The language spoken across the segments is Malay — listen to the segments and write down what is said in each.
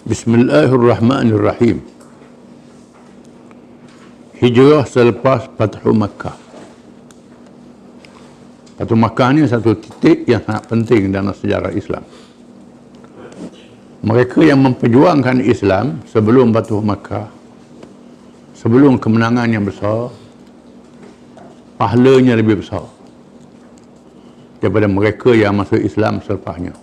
Bismillahirrahmanirrahim. Hijrah selepas Fathu Makkah. Fathu Makkah ni satu titik yang sangat penting dalam sejarah Islam. Mereka yang memperjuangkan Islam sebelum Fathu Makkah, sebelum kemenangan yang besar, pahalanya lebih besar daripada mereka yang masuk Islam selepasnya.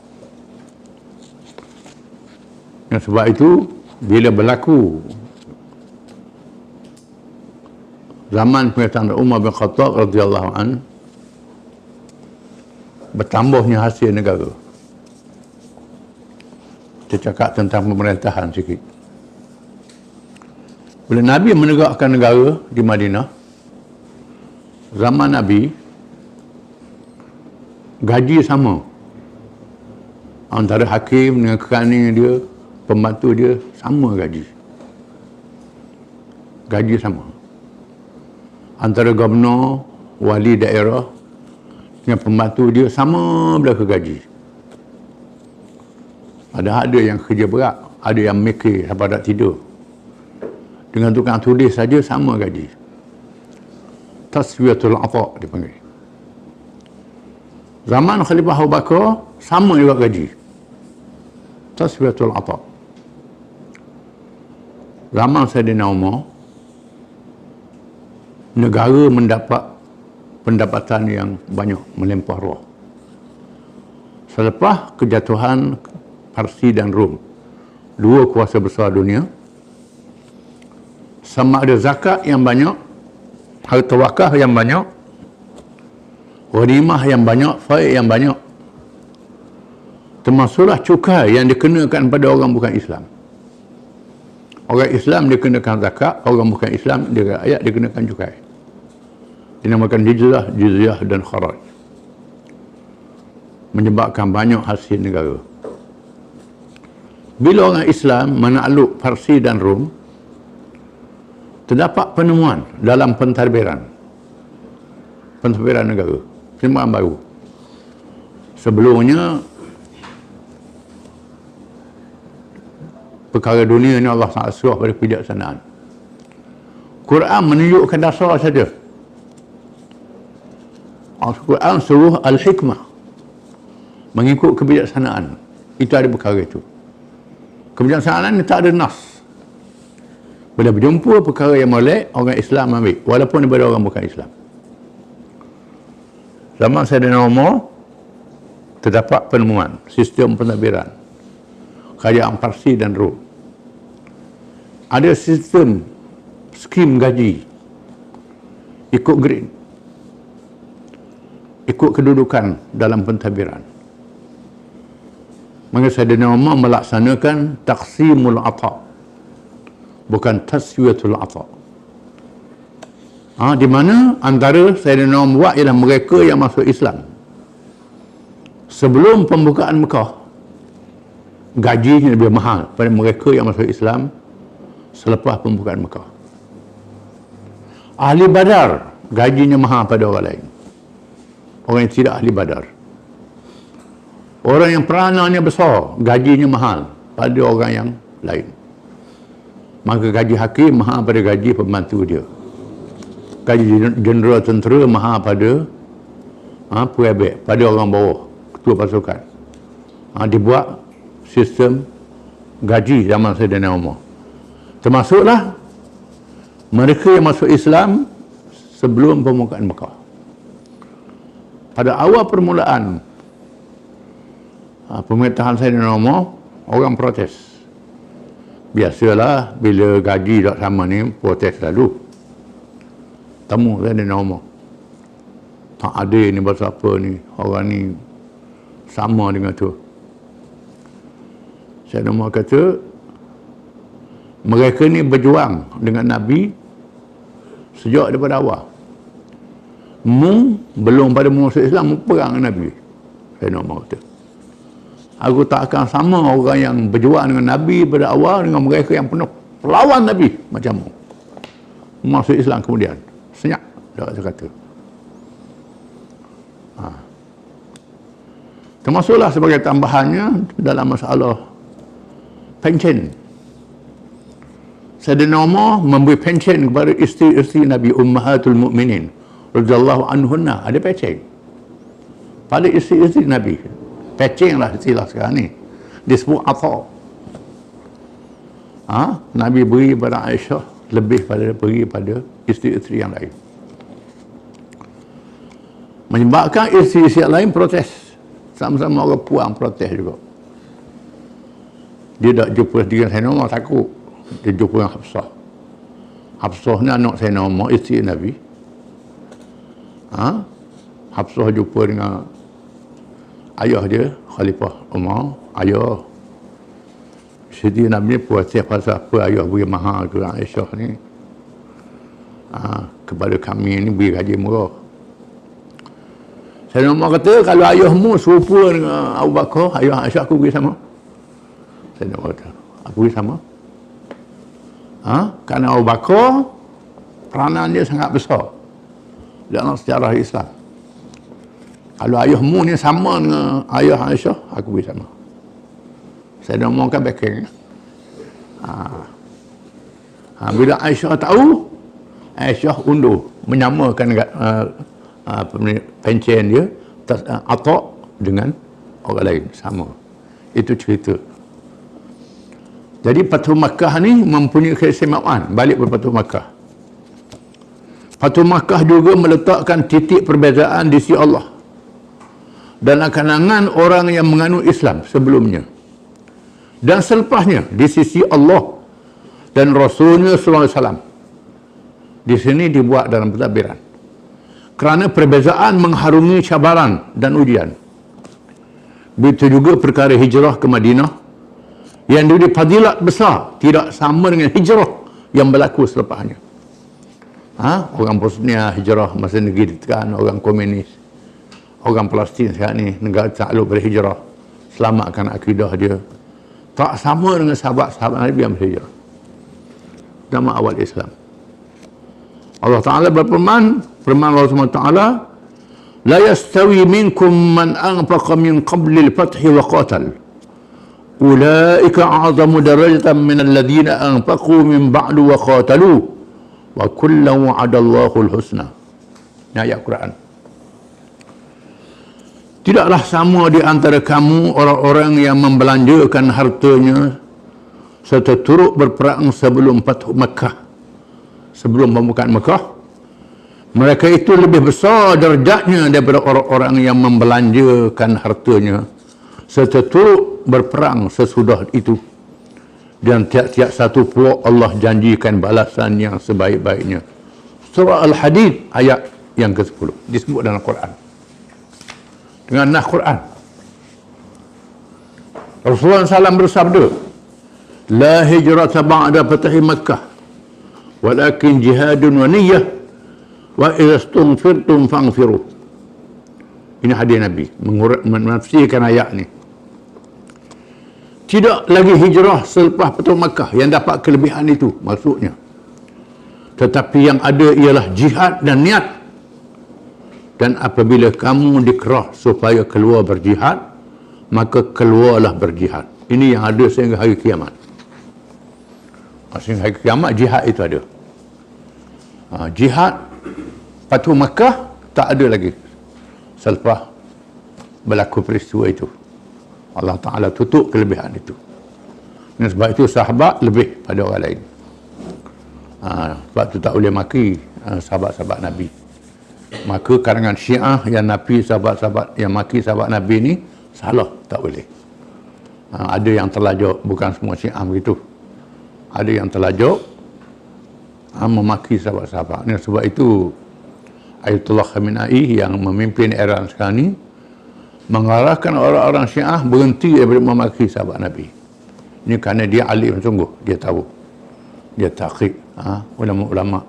Dan sebab itu, bila berlaku zaman pemerintahan Umar bin Khattab radhiyallahu an, bertambahnya hasil negara. Kita cakap tentang pemerintahan sikit. Bila Nabi menegakkan negara di Madinah, zaman Nabi, gaji sama antara hakim dengan kerani dia, pembantu dia, sama gaji. Gaji sama. Antara gubernur, wali daerah dengan pembantu dia, sama belaka gaji. Ada yang kerja berat, ada yang mikir sampai tak tidur. Dengan tukang tulis saja sama gaji. Taswiyatul ata' dipanggil. Zaman Khalifah Abu Bakar sama juga gaji. Taswiyatul ata'. Zaman Sayyidina Umar, negara mendapat pendapatan yang banyak, melimpah ruah. Selepas kejatuhan Parsi dan Rom, dua kuasa besar dunia, sama ada zakat yang banyak, harta wakaf yang banyak, ghanimah yang banyak, faid yang banyak, termasuklah cukai yang dikenakan pada orang bukan Islam. Orang Islam dikenakan zakat, orang bukan Islam rakyat dikenakan cukai. Dinamakan jizyah dan kharaj. Menyebabkan banyak hasil negara. Bila orang Islam menakluk Parsi dan Rom, terdapat penemuan dalam pentadbiran negara, penemuan baru. Sebelumnya, perkara dunia ni Allah sangat suruh pada kebijaksanaan. Quran menunjukkan dasar saja. Al-Quran suruh al-hikmah, mengikut kebijaksanaan. Itu ada perkara itu. Kebijaksanaan ni tak ada nas. Bila berjumpa perkara yang molek, orang Islam ambil, walaupun daripada orang bukan Islam. Zaman Sayyidina Umar, terdapat penemuan sistem pentadbiran kerajaan Parsi dan Rom. Ada sistem skim gaji ikut grade, ikut kedudukan dalam pentadbiran. Maka Sayyidina Umar melaksanakan taqsimul ata', bukan taswiyatul ata'. Di mana antara Sayyidina Umar buat ialah mereka yang masuk Islam sebelum pembukaan Mekah, gajinya lebih mahal pada mereka yang masuk Islam selepas pembukaan Mekah. Ahli Badar gajinya mahal pada orang lain, orang yang tidak ahli Badar. Orang yang peranannya besar, gajinya mahal pada orang yang lain. Maka gaji hakim mahal pada gaji pembantu dia. Gaji jeneral tentera mahal pada puebek, pada orang bawah, ketua pasukan. Dibuat sistem gaji zaman Sayyidina Umar. Termasuklah mereka yang masuk Islam sebelum pembukaan Mekah. Pada awal permulaan pemerintahan Sayyidina Umar, orang protes. Biasalah bila gaji tak sama ni, protes lalu. Temu Sayyidina Umar, tak ada ni bahasa apa ni, orang ni sama dengan tu. Sayyidina Umar kata, mereka ni berjuang dengan Nabi sejak daripada awal. Belum pada masuk Islam, perang dengan Nabi. Sayyidina Umar kata, aku tak akan sama orang yang berjuang dengan Nabi pada awal dengan mereka yang penuh perlawan Nabi macam masuk Islam kemudian. Senyap, dia kata. Termasuklah sebagai tambahannya dalam masalah pencen. Sayyidina Umar memberi pencen kepada isteri-isteri Nabi Ummahatul Mukminin radhiyallahu anhunna, ada pencen pada isteri-isteri Nabi. Pencen lah istilah sekarang ni, disebut atha. Nabi beri pada Aisyah lebih pada beri pada isteri-isteri yang lain, menyebabkan isteri-isteri yang lain protes. Sama-sama orang Puang protes juga. Dia tak jumpa dengan Sayyidina Umar, takut. Dia jumpa dengan Hafsah. Hafsah ni anak Sayyidina Umar, isteri Nabi. Hafsah jumpa dengan ayah dia, Khalifah Umar. Ayah, isteri Nabi ni protes pasal apa ayah beri mahal ke Aisyah ni. Kepada kami ni beri gaji murah. Sayyidina Umar kata, kalau ayahmu serupa dengan Abu Bakar, ayah Aisyah, aku beri sama. Sayyidina Umar kata, aku beri sama. Kerana Abu Bakar peranan dia sangat besar dalam sejarah Islam. Kalau ayahmu ni sama dengan ayah Aisyah, aku beri sama. Sayyidina Umar kan backing. Bila Aisyah tahu, Aisyah undur menyamakan pencen dia atok dengan orang lain sama. Itu cerita. Jadi Fathu Makkah ni mempunyai keistimewaan balik pada Fathu Makkah. Fathu Makkah juga meletakkan titik perbezaan di sisi Allah dan kalangan orang yang menganut Islam sebelumnya dan selepasnya di sisi Allah dan Rasulnya sallallahu alaihi wasallam. Di sini dibuat dalam pentadbiran kerana perbezaan mengharungi cabaran dan ujian. Begitu juga perkara hijrah ke Madinah yang diberi fadilat besar tidak sama dengan hijrah yang berlaku selepasnya. Orang Bosnia hijrah masa negeri ditekan orang komunis. Orang Palestin sekarang ni negara takluk berhijrah selamatkan akidah dia. Tak sama dengan sahabat-sahabat Nabi yang berhijrah zaman awal Islam. Allah Ta'ala berfirman, firman Allah SWT, la yastawi minkum man anfaqa min qabli al-fathi wa qatal ulaika a'zamu darajatan min alladhina anfaqu min ba'du wa qatalu wa kullan wa'adallahu al-husna. Ini ayat Quran. Tidaklah sama di antara kamu orang-orang yang membelanjakan hartanya serta turut berperang sebelum Fathu Makkah, sebelum pembukaan Makkah. Mereka itu lebih besar darjatnya daripada orang-orang yang membelanjakan hartanya serta turut berperang sesudah itu. Dan tiap-tiap satu puak Allah janjikan balasan yang sebaik-baiknya. Surah Al-Hadid ayat yang ke-10 disebut dalam Quran dengan nas Quran. Rasulullah SAW bersabda, la hijrata ba'da fathi Makkah walakin jihadun wa niyyah wa idza stunfirtum fangfiru. Ini hadis Nabi menafsirkan ayat ni. Tidak lagi hijrah selepas Fathu Makkah yang dapat kelebihan itu maksudnya. Tetapi yang ada ialah jihad dan niat. Dan apabila kamu dikerah supaya keluar berjihad, maka keluarlah berjihad. Ini yang ada sehingga hari kiamat. Sehingga hari kiamat jihad itu ada. Jihad Fathu Makkah tak ada lagi selepas berlaku peristiwa itu. Allah Ta'ala tutup kelebihan itu. Dan sebab itu sahabat lebih pada orang lain. Sebab itu tak boleh maki sahabat-sahabat Nabi. Maka kalangan Syiah yang Nabi sahabat-sahabat yang maki sahabat Nabi ni salah, tak boleh. Ada yang terlajuk, bukan semua Syiah begitu. Ada yang terlajuk memaki sahabat-sahabat. Dan sebab itu Ayatullah Khamenei yang memimpin Iran sekarang ni mengarahkan orang-orang Syiah berhenti daripada memaki sahabat Nabi. Ini kerana dia alim sungguh, dia tahu, dia taqiq. Ulama-ulama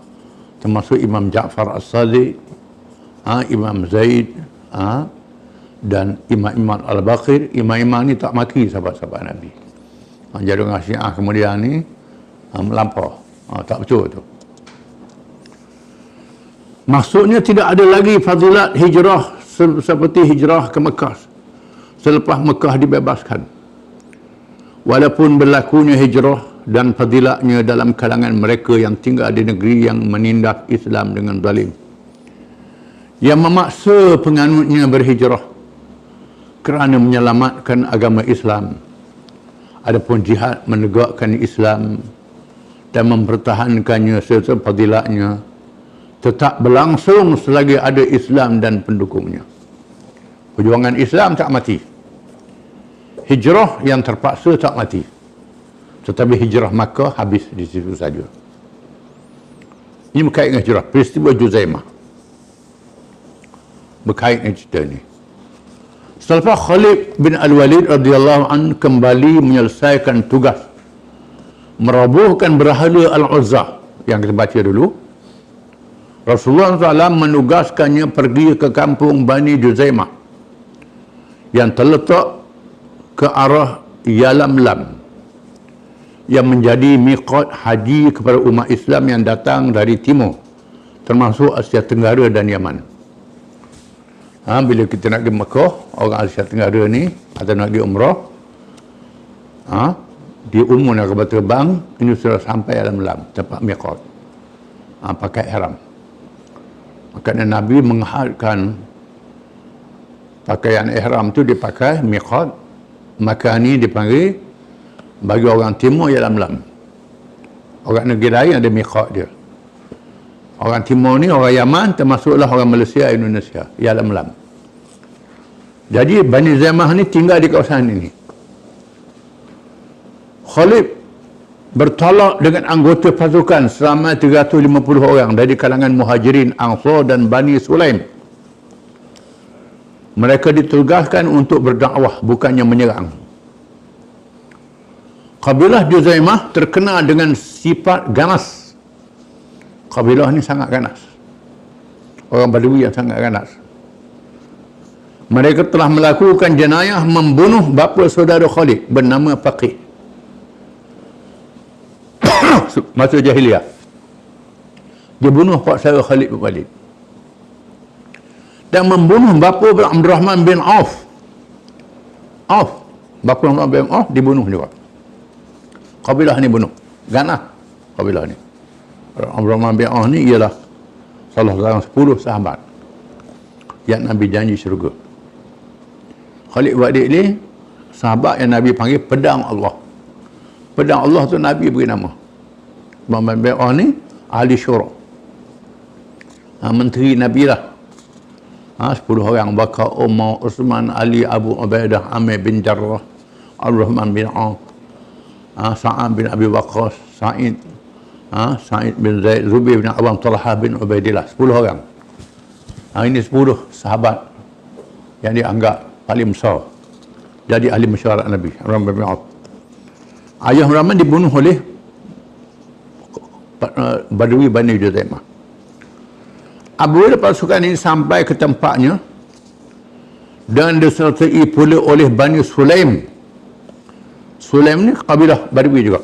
termasuk Imam Ja'far As-Sadiq, Imam Zaid, dan Imam Al-Baqir. Imam-imam ni tak maki sahabat-sahabat Nabi. Jadi orang Syiah kemudian ni melampau, tak betul tu. Maksudnya tidak ada lagi fadilat hijrah seperti hijrah ke Mekah selepas Mekah dibebaskan. Walaupun berlakunya hijrah dan fadilatnya dalam kalangan mereka yang tinggal di negeri yang menindas Islam dengan zalim, yang memaksa penganutnya berhijrah kerana menyelamatkan agama Islam. Adapun jihad menegakkan Islam dan mempertahankannya serta fadilatnya tetap berlangsung selagi ada Islam dan pendukungnya. Perjuangan Islam tak mati. Hijrah yang terpaksa tak mati. Tetapi hijrah Makkah habis di situ saja. Ini berkait dengan hijrah. Peristiwa Juzaimah berkait dengan cerita ini. Selepas Khalid bin Al-Walid radhiyallahu anhu kembali menyelesaikan tugas merobohkan berhala Al-Uzza yang kita baca dulu, Rasulullah SAW menugaskannya pergi ke kampung Bani Juzaimah yang terletak ke arah Yalamlam yang menjadi miqat haji kepada umat Islam yang datang dari timur, termasuk Asia Tenggara dan Yaman. Bila kita nak pergi Mekah, orang Asia Tenggara ni atau nak pergi umrah, di umur nak kapal terbang, ini sudah sampai Yalamlam, tempat miqat, pakai ihram. Maka Nabi menghadkan pakaian ihram tu dipakai miqat. Maka ni dipanggil bagi orang timur Yalamlam. Orang negeri lain ada miqat dia. Orang timur ni orang Yaman, termasuklah orang Malaysia, Indonesia, Yalamlam. Jadi Bani Juzaimah ni tinggal di kawasan ini. Khalid bertolak dengan anggota pasukan selama 350 orang dari kalangan Muhajirin, Ansar dan Bani Sulaim. Mereka ditugaskan untuk berdakwah, bukannya menyerang. Kabilah Juzaimah terkenal dengan sifat ganas. Kabilah ni sangat ganas. Orang Badui yang sangat ganas. Mereka telah melakukan jenayah membunuh bapa saudara Khalid bernama Faqih. Masa jahiliah. Dia bunuh pak saudara Khalid bin Walid. Dan membunuh bapa Abdurrahman bin Auf. Bapa Abdurrahman bin Auf dibunuh juga. Kabilah ni bunuh. Ganas kabilah ni. Abdurrahman bin Auf ni ialah salah seorang 10 sahabat yang Nabi janji syurga. Khalid bin Walid ni sahabat yang Nabi panggil pedang Allah. Pedang Allah tu Nabi beri nama. Abdurrahman bin Auf ni ahli syura. Menteri Nabi lah. 10 orang, Bakar, Umar, Uthman, Ali, Abu Ubaidah, Amir bin Jarrah, Abdurrahman bin Auf, Sa'ad bin Abi Waqqas, Sa'id bin Zaid, Zubair bin Awam, Talha bin Ubaidillah. 10 orang. Ini 10 sahabat yang dianggap paling besar jadi ahli mesyuarat Nabi, Abdurrahman bin Auf. Ayah Abdurrahman dibunuh oleh Badui Bani Juzaimah. Apabila pasukan ini sampai ke tempatnya dan disertai pula oleh Bani Sulaim. Sulaim ni kabilah Badui juga.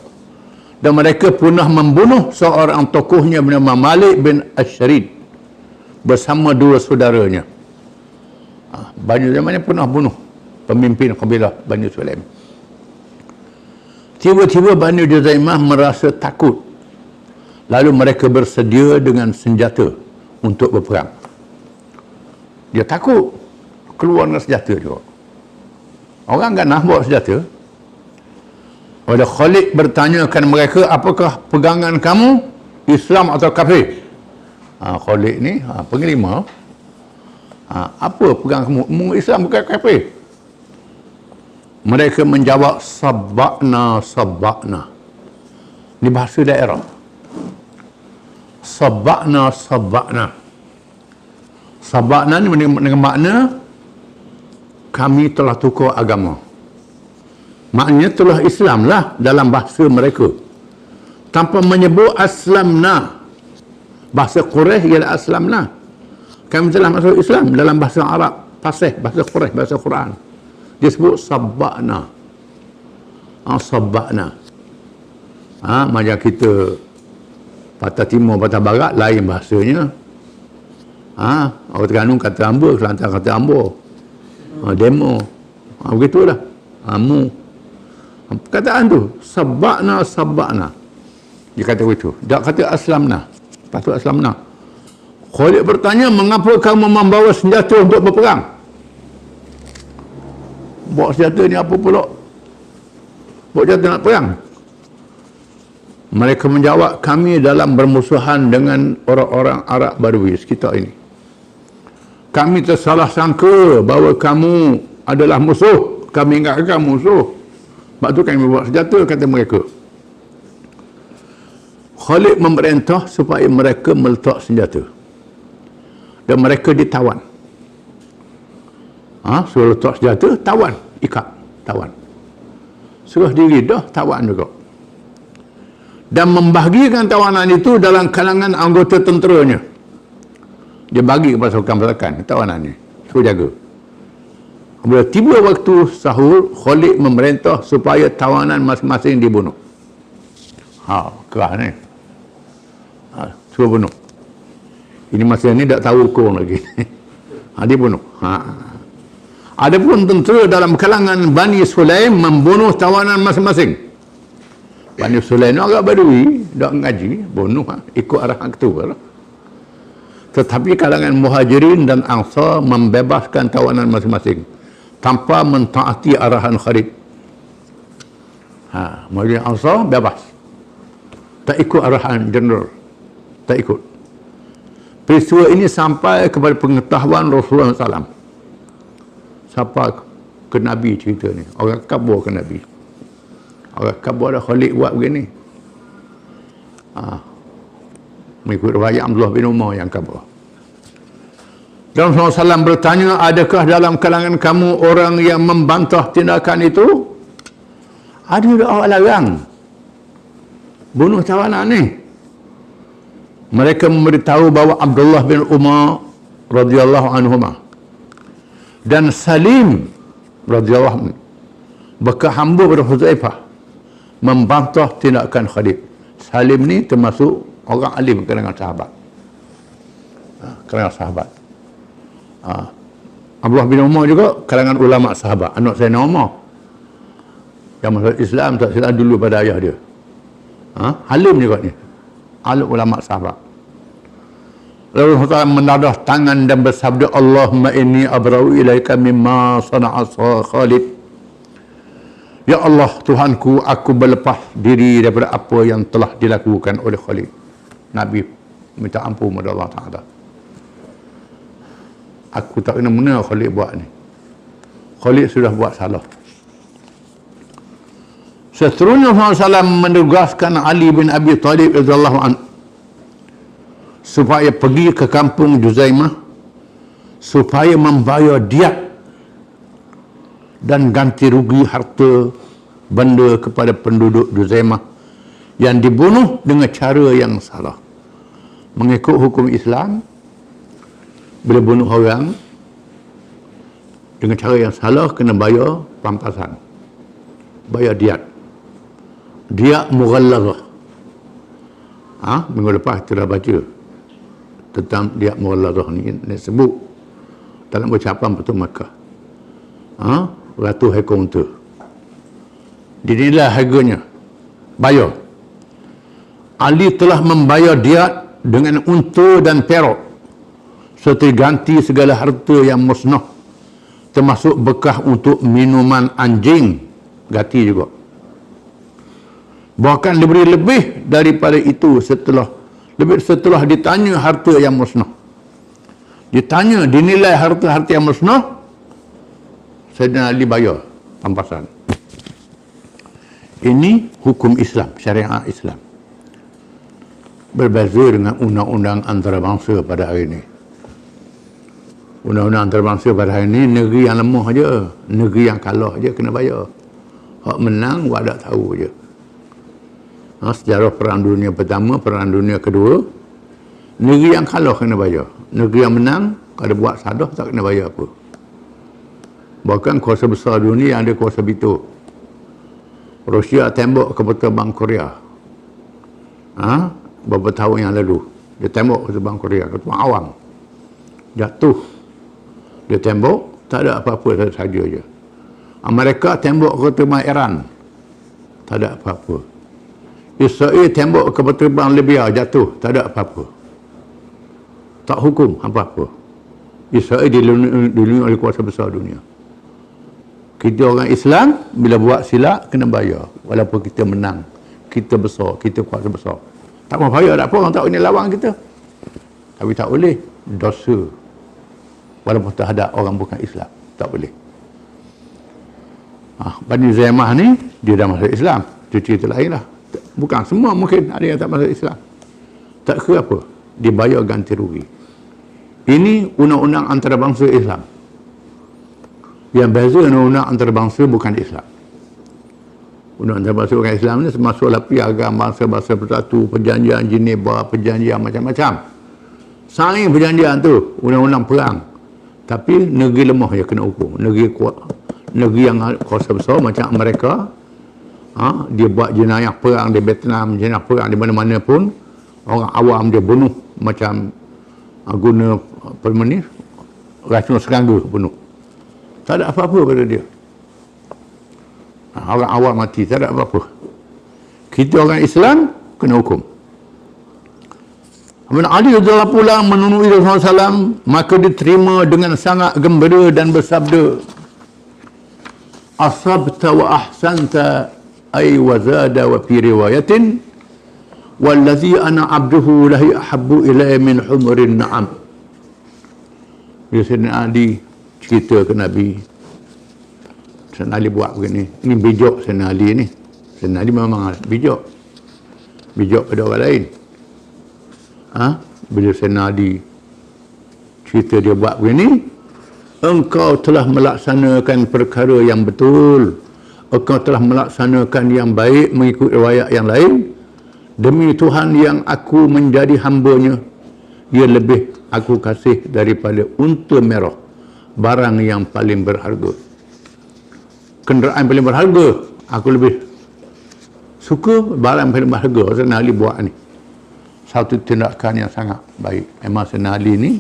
Dan mereka punah membunuh seorang tokohnya bernama Malik bin Asharid bersama 2 saudaranya. Bani Juzaimah ni punah bunuh pemimpin kabilah Bani Sulaim. Tiba-tiba Bani Juzaimah merasa takut. Lalu mereka bersedia dengan senjata untuk berperang. Dia takut keluar dengan senjata juga. Orang ganas bawa senjata. Oleh Khalid bertanyakan mereka, apakah pegangan kamu, Islam atau kafir? Khalid ni pengelima. Apa pegangan kamu? Islam bukan kafir. Mereka menjawab, sabakna. Ini bahasa daerah. Sabakna. Sabakna ni dengan makna kami telah tukar agama. Maknanya telah Islam lah dalam bahasa mereka. Tanpa menyebut aslamna. Bahasa Quraisy ialah aslamna. Kami telah masuk Islam dalam bahasa Arab. Fasih, bahasa Quraisy, bahasa Quran. Dia sebut sabakna. Sabakna. Macam kita Patah Timur, Patah Barat, lain bahasanya. Orang Terengganu kata hamba, Kelantan kata hamba. Demo. Begitulah. Mu. Perkataan tu, sabakna. Dia kata begitu. Tak kata aslamna. Patut aslamna. Khalid bertanya, mengapa kamu membawa senjata untuk berperang? Bawa senjata ni apa pula? Bawa senjata nak perang? Mereka menjawab, kami dalam bermusuhan dengan orang-orang Arab Badui sekitar ini. Kami tersalah sangka bahawa kamu adalah musuh. Kami ingatkan musuh. Sebab tu kami bawa senjata, kata mereka. Khalid memerintah supaya mereka meletak senjata. Dan mereka ditawan. Suruh letak senjata, tawan. Ikat, tawan. Suruh diri dah, tawan juga. Dan membahagikan tawanan itu dalam kalangan anggota tenteranya. Dia bagi kepada pasukan-pasukan tawanan ni. Suruh jaga. Bila tiba waktu sahur, Khalid memerintah supaya tawanan masing-masing dibunuh. Kerah ni. Suruh bunuh. Ini masa ni tak tahu hukum lagi. Dia bunuh. Adapun tentera dalam kalangan Bani Sulaim membunuh tawanan masing-masing. Bani Sulaim ni agak badui, tak ngaji, bunuh, ikut arahan ketua lah. Tetapi kalangan Muhajirin dan Ansar membebaskan tawanan masing-masing tanpa mentaati arahan Khalid. Muhajirin Ansar bebas. Tak ikut arahan jeneral. Tak ikut. Peristiwa ini sampai kepada pengetahuan Rasulullah SAW. Sampai ke Nabi cerita ni. Orang kabur ke Nabi. Orang kabur dah Khalid buat begini. Mengikut riwayat Abdullah bin Umar yang kabur. Dan Rasulullah SAW bertanya, adakah dalam kalangan kamu orang yang membantah tindakan itu? Ada orang larang bunuh tawanan ni. Mereka memberitahu bahawa Abdullah bin Umar radhiyallahu anhuma dan Salim radhiyallahu anhu bekas hamba pada Huzaifah membantah tindakan Khalid. Salim ni termasuk orang alim kalangan sahabat. Kalangan sahabat. Abdullah bin Umar juga kalangan ulama sahabat, anak Sayyidina Umar yang masuk Islam tak silap dulu pada ayah dia. Alim juga ni. Alim ulama sahabat. Lalu Rasulullah menadah tangan dan bersabda, Allahumma inni abra'u ilaika mimma sana'a Khalid. Ya Allah, Tuhanku, aku berlepas diri daripada apa yang telah dilakukan oleh Khalid. Nabi minta ampun kepada Allah Ta'ala. Aku tak kena mana Khalid buat ni. Khalid sudah buat salah. Seterusnya Rasulullah SAW menugaskan Ali bin Abi Talib radhiyallahu anhu supaya pergi ke kampung Juzaimah supaya membayar diat dan ganti rugi harta benda kepada penduduk Juzaimah yang dibunuh dengan cara yang salah. Mengikut hukum Islam, bila bunuh orang dengan cara yang salah, kena bayar pampasan, bayar diat. Diat mughallazah. Minggu lepas kita dah baca tentang diat mughallazah ni sebut dalam ucapan Petu Makkah. Ratus ekor unta. Dinilai harganya. Bayar. Ali telah membayar diat dengan unta dan perak serta ganti segala harta yang musnah, termasuk bekas untuk minuman anjing, ganti juga. Bahkan diberi lebih daripada itu setelah ditanya harta yang musnah. Ditanya, dinilai harta-harta yang musnah, Sayyidina Ali bayar pampasan. Ini hukum Islam, syariat Islam. Berbeza dengan undang-undang antarabangsa pada hari ini. Undang-undang antarabangsa pada hari ini, negeri yang lemah aja, negeri yang kalah aja kena bayar. Hak menang, wadah tahu aja. Sejarah Perang Dunia Pertama, Perang Dunia Kedua, negeri yang kalah kena bayar. Negeri yang menang, kalau buat sadah tak kena bayar apa. Bahkan kuasa besar dunia yang ada kuasa bitur. Rusia tembak ke Bang Korea. Beberapa tahun yang lalu. Dia tembak ke Bang Korea, ketua awam. Jatuh. Dia tembak, tak ada apa-apa saja je. Amerika tembak ke Iran. tak ada apa-apa. Israel tembok kapal terbang Libya jatuh, tak ada apa-apa. Tak hukum apa-apa. Israel dilindungi oleh kuasa besar dunia. Kita orang Islam, bila buat silap, kena bayar. Walaupun kita menang, kita besar, kita kuasa besar. Tak mau bayar, tak apa, orang tak boleh lawan kita. Tapi tak boleh, dosa. Walaupun terhadap orang bukan Islam, tak boleh. Bani Zaimah ni, dia dah masuk Islam. Itu cerita lain lah. Bukan semua, mungkin ada yang tak masuk Islam. Tak kira apa, dia bayar ganti rugi. Ini undang-undang antarabangsa Islam. Yang beza undang-undang antarabangsa bukan Islam. Undang-undang antarabangsa bukan Islam ni termasuklah piagam bangsa-bangsa bersatu, perjanjian Geneva, perjanjian macam-macam. Saing perjanjian tu, undang-undang perang. Tapi negeri lemah yang kena hukum. Negeri kuat, negeri yang kuasa besar macam Amerika, dia buat jenayah perang di Vietnam, jenayah perang di mana-mana pun, orang awam dia bunuh macam guna apa ni, racun serangga bunuh. Tak ada apa-apa pada dia. Orang awam mati, tak ada apa-apa. Kita orang Islam kena hukum. Ibn Ali radhiyallahu pula menemui Rasulullah SAW, maka diterima dengan sangat gembira dan bersabda, asabta wa ahsanta ay wazada wa fi riwayatin wallazi ana abduhu lahi ahabbu ilayya min humurin na'am. Dia Sayyidina Ali cerita ke Nabi. Sayyidina Ali buat begini. Ini bijak Sayyidina Ali ni. Sayyidina Ali memang bijak. Bijak pada orang lain. Bila Sayyidina Ali cerita dia buat begini, engkau telah melaksanakan perkara yang betul, engkau telah melaksanakan yang baik mengikut riwayat yang lain. Demi Tuhan yang aku menjadi hambanya, ia lebih aku kasih daripada unta merah, barang yang paling berharga. Kenderaan paling berharga, aku lebih suka barang paling berharga. Sayyidina Ali buat ni satu tindakan yang sangat baik. Memang Sayyidina Ali ni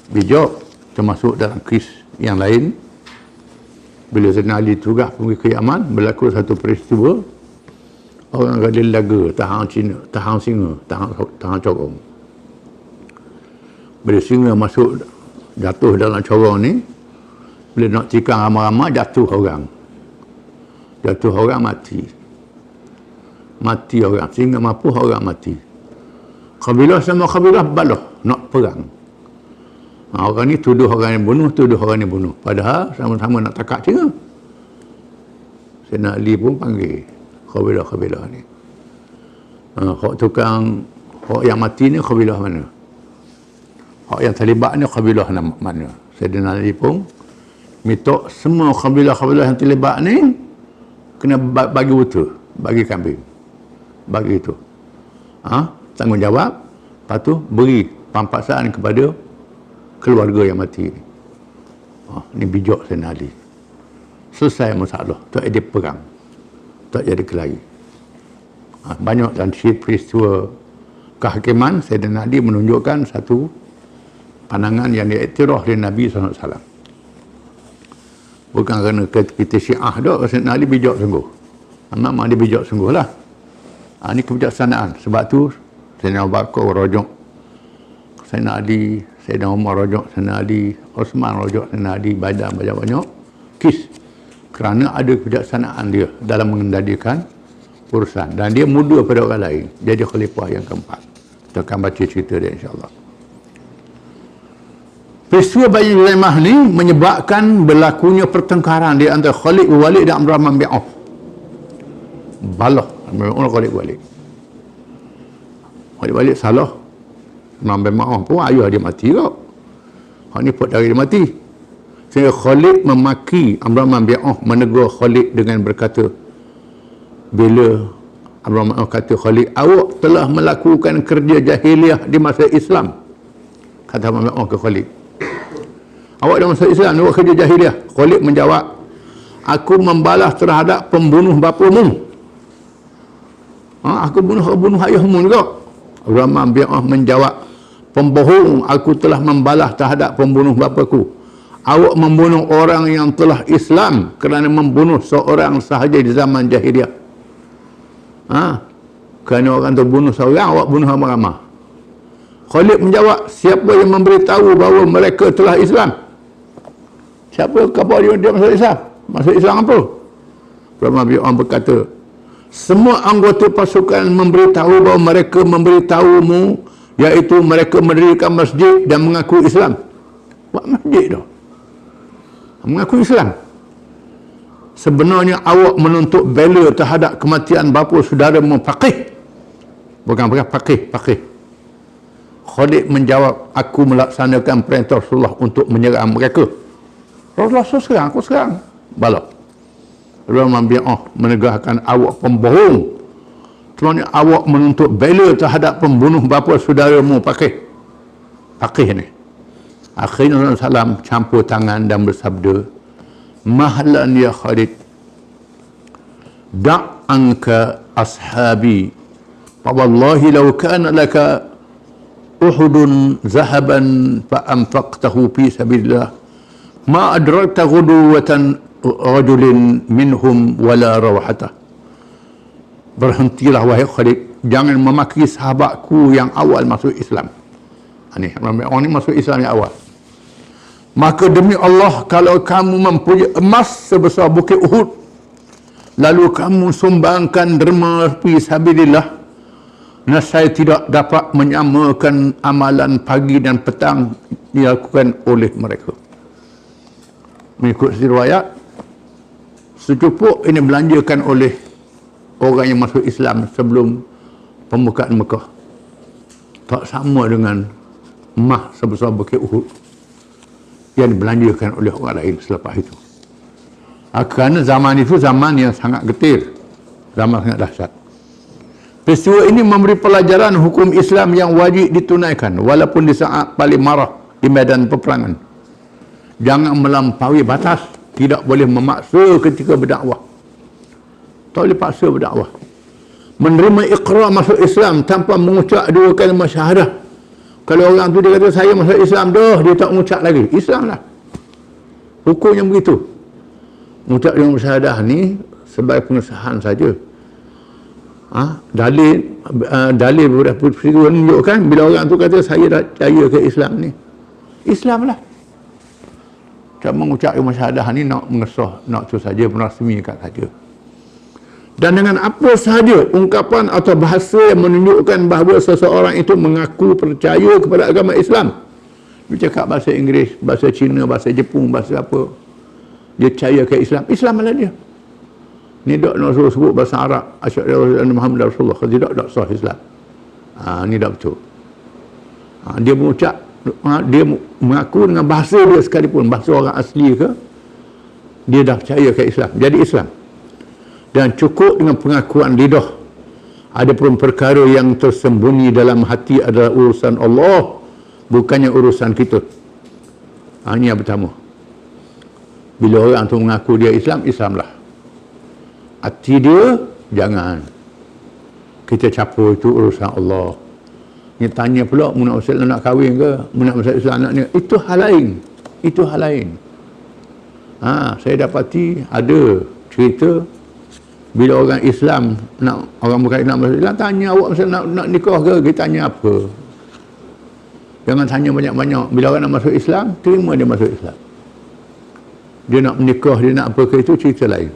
bijak, termasuk dalam kes yang lain. Bila Sayyidina Ali tugas pergi ke Yaman, berlaku satu peristiwa, orang gadil laga, tahan Cina, tahan singa, tahan corong. Bila singa masuk, jatuh dalam corong ni, bila nak tikam ramai-ramai, jatuh orang. Jatuh orang, mati. Mati orang. Singa mampu, orang mati. Kabilah sama kabilah balah, nak perang. Orang ni tuduh orang yang bunuh, tuduh orang yang bunuh. Padahal sama-sama nak takak singa. Sayyidina Ali pun panggil kabilah-kabilah ni. Hak tukang, hak yang mati ni kabilah mana? Hak yang terlibat ni kabilah mana? Sayyidina Ali pun minta semua kabilah-kabilah yang terlibat ni kena bagi unta, bagi kambing. Bagi itu. Tanggungjawab, lepas tu beri pampasan kepada keluarga yang mati ni. Ni bijak Sayyidina Ali. Selesai masalah, tak ada perang, tak jadi kelahi. Banyak dalam peristiwa kehakiman, Sayyidina Ali menunjukkan satu pandangan yang diiktiraf oleh Nabi SAW. Bukan kerana kita Syiah dah, Sayyidina Ali bijak sungguh. Memang dia bijak sungguh lah. Ini kebijaksanaan. Sebab tu Sayyidina Abu Bakar rojok Sayyidina Ali, Sayyidina Umar rojok Sayyidina Ali, Osman rojok Sayyidina Ali, banyak-banyak kes. Kerana ada kebijaksanaan dia dalam mengendalikan urusan. Dan dia mudah pada orang lain. Jadi khalifah yang keempat. Kita akan baca cerita dia insyaAllah. Peristiwa Bani Zaimah ni menyebabkan berlakunya pertengkaran di antara Khalid bin Walid dan Abdurrahman bin Auf. Balah. Khalid bin Walid. Khalid bin Walid salah. Abdurrahman bin Auf pun ayah dia mati kau. Hak ni pot dari dia mati. Sehingga Khalid memaki Abdurrahman bin Auf, menegur Khalid dengan berkata, bila Abdurrahman bin Auf kata, Khalid, awak telah melakukan kerja jahiliah di masa Islam. Kata Abdurrahman bin Auf ke Khalid, awak dalam masa Islam buat kerja jahiliah. Khalid menjawab, aku membalas terhadap pembunuh bapamu. Aku bunuh ayahmu juga. Abdurrahman bin Auf menjawab, pembohong, aku telah membalas terhadap pembunuh bapaku. Awak membunuh orang yang telah Islam kerana membunuh seorang sahaja di zaman jahiliah. Kerana orang tu bunuh seorang, awak bunuh ramai-ramai. Khalid menjawab, siapa yang memberitahu bahawa mereka telah Islam? Siapa khabar dia masuk Islam? Masuk Islam apa? Ulama orang berkata, semua anggota pasukan memberitahu bahawa mereka memberitahumu, iaitu mereka mendirikan masjid dan mengaku Islam. Buat masjid tu, mengaku Islam. Sebenarnya awak menuntut bela terhadap kematian bapa saudaramu Faqih. Bukan Faqih. Khalid menjawab, aku melaksanakan perintah Rasulullah untuk menyerang mereka. Rasulullah serang, aku serang. Balak. Rasulullah menegahkan, awak pembohong. Sebenarnya awak menuntut bela terhadap pembunuh bapa saudaramu Faqih ni. Akhirnya Rasulullah SAW campur tangan dan bersabda, mahlan ya Khalid, da'anka ashabi, fawallahi law kana laka Uhudun zahaban fa'anfaqtahu fi sabilillah ma adrakta ghuduwatan rajulin minhum wala rawhatah. Berhentilah wahai Khalid, jangan memaki sahabatku yang awal masuk Islam. Orang ni masuk Islam yang awal. Maka demi Allah, kalau kamu mempunyai emas sebesar bukit Uhud, lalu kamu sumbangkan derma fi sabilillah, saya tidak dapat menyamakan amalan pagi dan petang dilakukan oleh mereka. Mengikut riwayat, secupuk ini belanjakan oleh orang yang masuk Islam sebelum pembukaan Mekah. Tak sama dengan emas sebesar bukit Uhud yang dibelanjakan oleh orang lain selepas itu. Kerana zaman itu zaman yang sangat getir, zaman sangat dahsyat. Peristiwa ini memberi pelajaran hukum Islam yang wajib ditunaikan walaupun di saat paling marah di medan peperangan. Jangan melampaui batas, tidak boleh memaksa ketika berdakwah. Tak boleh paksa berdakwah. Menerima iqrar masuk Islam tanpa mengucap dua kalimah syahadah. Kalau orang tu dia kata saya masuk Islam dah, dia tak mengucap lagi, Islam lah. Hukumnya begitu. Mengucap dua syahadah ni sebagai pengesahan saja. Dalil beberapa peristiwa menunjukkan bila orang tu kata saya dah percaya ke Islam ni, Islam lah. Tak mengucap syahadah ni nak mengesah, nak tu saja, merasmikan saja. Dan dengan apa sahaja ungkapan atau bahasa yang menunjukkan bahawa seseorang itu mengaku percaya kepada agama Islam. Dia cakap bahasa Inggeris, bahasa Cina, bahasa Jepun, bahasa apa, dia percaya ke Islam, Islam lah dia. Ni tak nak suruh sebut bahasa Arab, asyhadu anna Muhammadar Rasulullah, kalau tidak sah Islam. Ni tak betul. Dia mengucap, dia mengaku dengan bahasa dia sekalipun, bahasa orang asli ke, dia dah percaya ke Islam, jadi Islam. Dan cukup dengan pengakuan lidah. Adapun perkara yang tersembunyi dalam hati adalah urusan Allah, bukannya urusan kita. Ini yang pertama. Bila orang tu mengaku dia Islam, Islamlah. Hati dia, jangan. Kita campur, itu urusan Allah. Dia tanya pula, nak Ustaz nak kahwin ke? Nak masuk Islam nak ni? Itu hal lain. Itu hal lain. Saya dapati ada cerita, bila orang Islam, orang bukan Islam masuk Islam, tanya awak nak nikah ke? Kita tanya apa? Jangan tanya banyak-banyak. Bila orang nak masuk Islam, terima dia masuk Islam. Dia nak menikah, dia nak apa ke, itu cerita lain.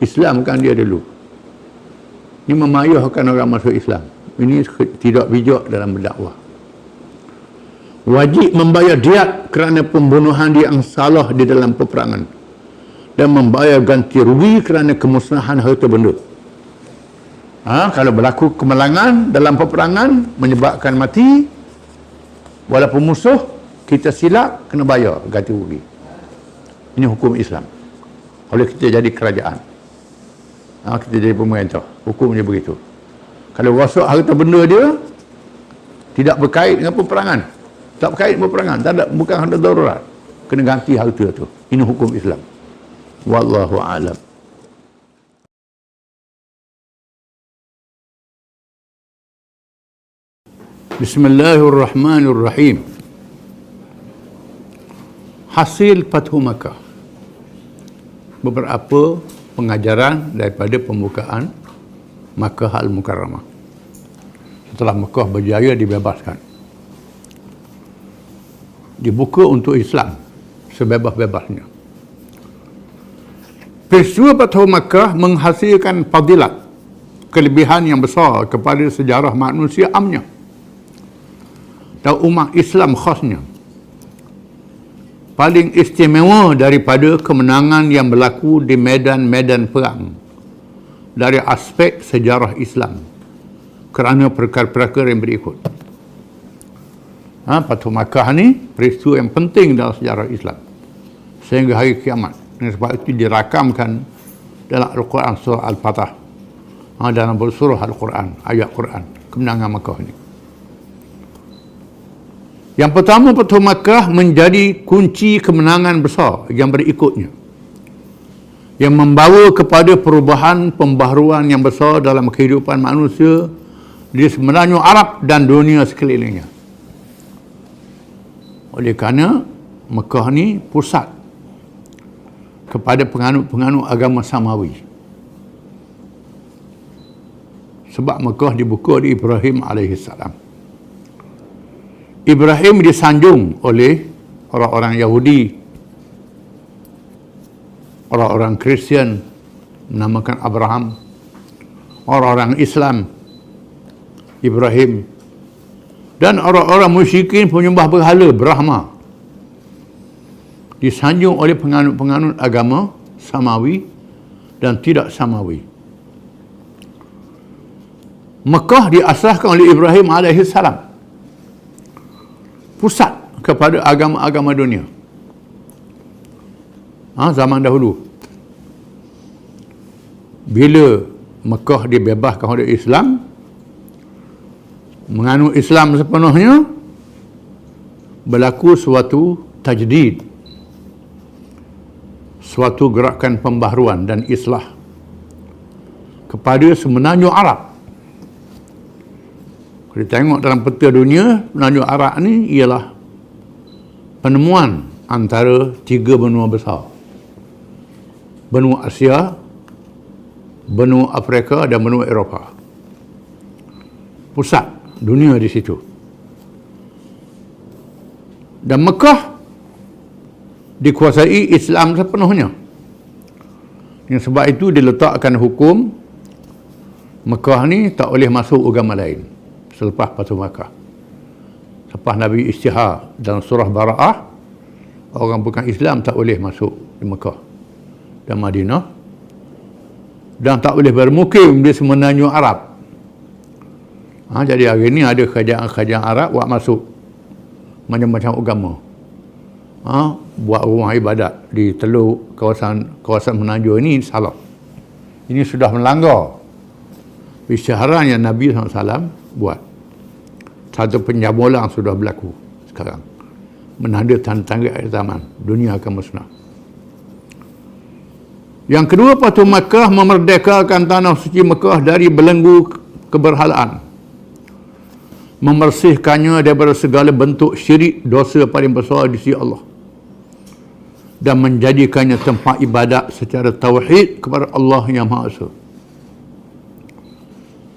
Islam kan dia dulu. Ini memayahkan orang masuk Islam. Ini tidak bijak dalam berdakwah. Wajib membayar diat kerana pembunuhan yang salah di dalam peperangan, dan membayar ganti rugi kerana kemusnahan harta benda. Kalau berlaku kemelangan dalam peperangan menyebabkan mati, walaupun musuh, kita silap, kena bayar ganti rugi. Ini hukum Islam. Kalau kita jadi kerajaan, kita jadi pemerintah, hukumnya begitu. Kalau rosak harta benda dia, tidak berkait dengan peperangan, tak berkait dengan peperangan, tak ada, bukan harta darurat, kena ganti harta tu. Ini hukum Islam. Wallahu a'lam. Bismillahirrahmanirrahim. Hasil Fathu Makkah. Beberapa pengajaran daripada pembukaan Makkah Al-Mukarramah. Setelah Makkah berjaya dibebaskan, dibuka untuk Islam sebebas-bebasnya. Peristiwa Fathu Makkah menghasilkan fadilat, kelebihan yang besar kepada sejarah manusia amnya dan umat Islam khasnya. Paling istimewa daripada kemenangan yang berlaku di medan-medan perang dari aspek sejarah Islam kerana perkara-perkara yang berikut. Fathu Makkah ni peristiwa yang penting dalam sejarah Islam sehingga hari kiamat. Sebab itu dirakamkan dalam Al-Quran surah Al-Fatah, dalam surah Al-Quran, ayat Quran, kemenangan Makkah ini. Yang pertama, Fathu Makkah menjadi kunci kemenangan besar yang berikutnya, yang membawa kepada perubahan pembaharuan yang besar dalam kehidupan manusia di semenanjung Arab dan dunia sekelilingnya. Oleh kerana Mekah ni pusat kepada penganut-penganut agama Samawi. Sebab Mekah dibuka di Ibrahim AS. Ibrahim disanjung oleh orang-orang Yahudi, orang-orang Kristian menamakan Abraham, orang-orang Islam Ibrahim, dan orang-orang musyrikin penyembah berhala Brahma disanjung oleh penganut-penganut agama Samawi dan tidak Samawi. Mekah diasaskan oleh Ibrahim AS, pusat kepada agama-agama dunia zaman dahulu. Bila Mekah dibebaskan oleh Islam, menganut Islam sepenuhnya, berlaku suatu tajdid, suatu gerakan pembaharuan dan islah kepada semenanjung Arab. Kalau tengok dalam peta dunia, semenanjung Arab ni ialah penemuan antara 3 benua besar: benua Asia, benua Afrika dan benua Eropah. Pusat dunia di situ. Dan Mekah dikuasai Islam sepenuhnya. Yang sebab itu diletakkan hukum Mekah ni tak boleh masuk agama lain selepas Fathu Makkah. Lepas Nabi isytihar dalam surah Bara'ah, orang bukan Islam tak boleh masuk di Mekah dan Madinah, dan tak boleh bermukim di semenanjung Arab. Jadi hari ini ada kerajaan-kerajaan Arab buat masuk macam-macam agama. Buat rumah ibadat di teluk kawasan menanjung ini salah. Ini sudah melanggar isyaharan yang Nabi SAW buat. Satu penjamulan sudah berlaku sekarang, menanda tanda-tanda akhir zaman, dunia akan musnah. Yang kedua, Fathu Makkah memerdekakan tanah suci Mekah dari belenggu keberhalaan, membersihkannya daripada segala bentuk syirik, dosa paling besar di sisi Allah, dan menjadikannya tempat ibadat secara tauhid kepada Allah yang Maha Esa.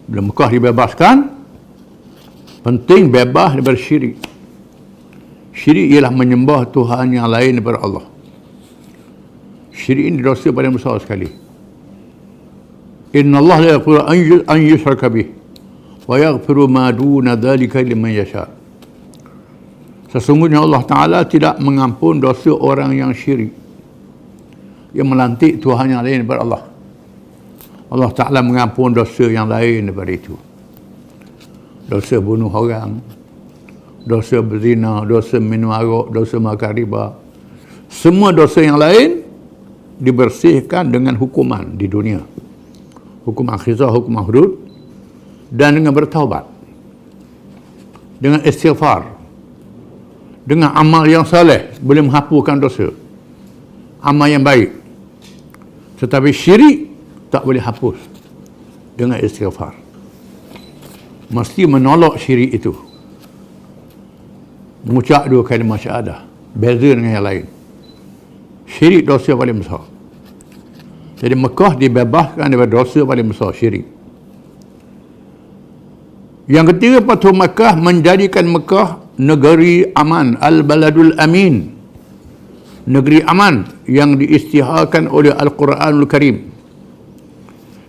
Bila Mekah dibebaskan, penting bebas daripada syirik. Syirik ialah menyembah Tuhan yang lain daripada Allah. Syirik ini dosa paling besar sekali. Inna Allah la yaghfiru an yushraka bih wa yaghfiru ma duna dzalika liman yasha. Sesungguhnya Allah Ta'ala tidak mengampun dosa orang yang syirik, yang melantik Tuhan yang lain daripada Allah. Allah Ta'ala mengampun dosa yang lain daripada itu. Dosa bunuh orang, dosa berzina, dosa minum arak, dosa makan riba. Semua dosa yang lain dibersihkan dengan hukuman di dunia, hukuman khizah, hukuman hudud, dan dengan bertaubat, dengan istighfar, dengan amal yang saleh boleh menghapuskan dosa, amal yang baik. Tetapi syirik tak boleh hapus dengan istighfar. Mesti menolak syirik itu, mengucap 2 kalimah syahadah, beza dengan yang lain. Syirik dosa paling besar. Jadi Mekah dibebaskan daripada dosa paling besar, syirik. Yang ketiga, Fathu Makkah menjadikan Mekah negeri aman, al-baladul amin, negeri aman yang diisytiharkan oleh Al-Quranul Karim